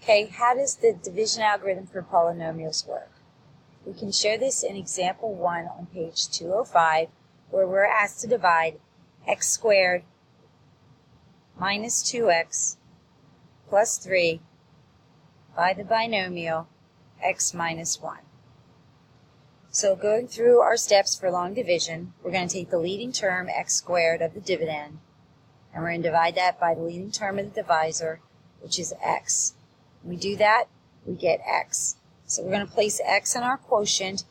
Okay, how does the division algorithm for polynomials work? We can show this in example 1 on page 205, where we're asked to divide x squared minus 2x plus 3 by the binomial x minus 1. So going through our steps for long division, we're going to take the leading term x squared of the dividend, and we're going to divide that by the leading term of the divisor, which is x. When we do that, we get x. So we're going to place x in our quotient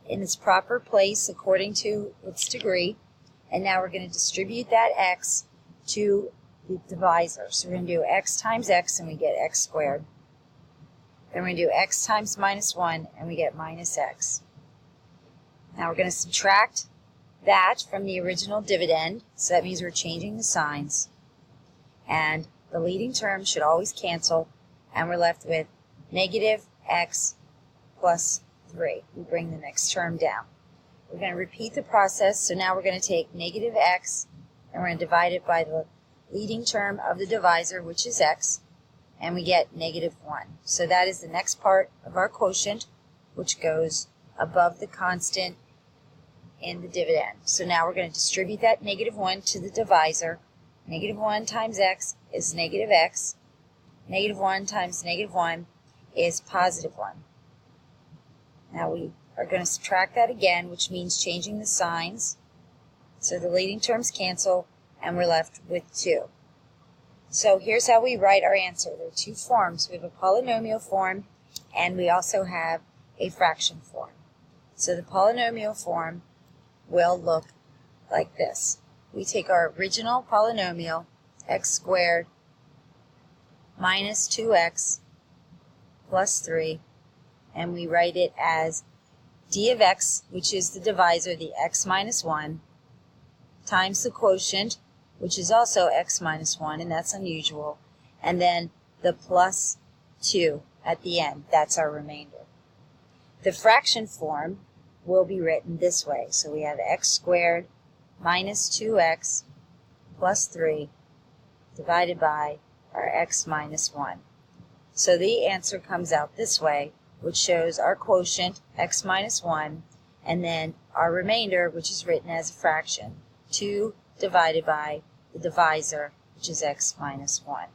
in its proper place according to its degree, and now we're going to distribute that x to the divisor. So we're going to do x times x, and we get x squared. Then we're going to do x times minus 1, and we get minus x. Now we're going to subtract that from the original dividend, so that means we're changing the signs. And the leading term should always cancel, and we're left with negative x plus 3. We bring the next term down. We're going to repeat the process, so now we're going to take negative x, and we're going to divide it by the leading term of the divisor, which is x, and we get negative 1. So that is the next part of our quotient, which goes above the constant in the dividend. So now we're going to distribute that negative 1 to the divisor. Negative 1 times x is negative x. Negative 1 times negative 1 is positive 1. Now we are going to subtract that again, which means changing the signs. So the leading terms cancel, and we're left with 2. So here's how we write our answer. There are two forms. We have a polynomial form, and we also have a fraction form. So the polynomial form will look like this. We take our original polynomial, x squared minus 2x plus 3, and we write it as d of x, which is the divisor, the x minus 1, times the quotient, which is also x minus 1, and that's unusual, and then the plus 2 at the end. That's our remainder. The fraction form will be written this way. So we have x squared minus 2x plus 3 divided by our x minus 1. So the answer comes out this way, which shows our quotient, x minus 1, and then our remainder, which is written as a fraction, 2 divided by the divisor, which is x minus 1.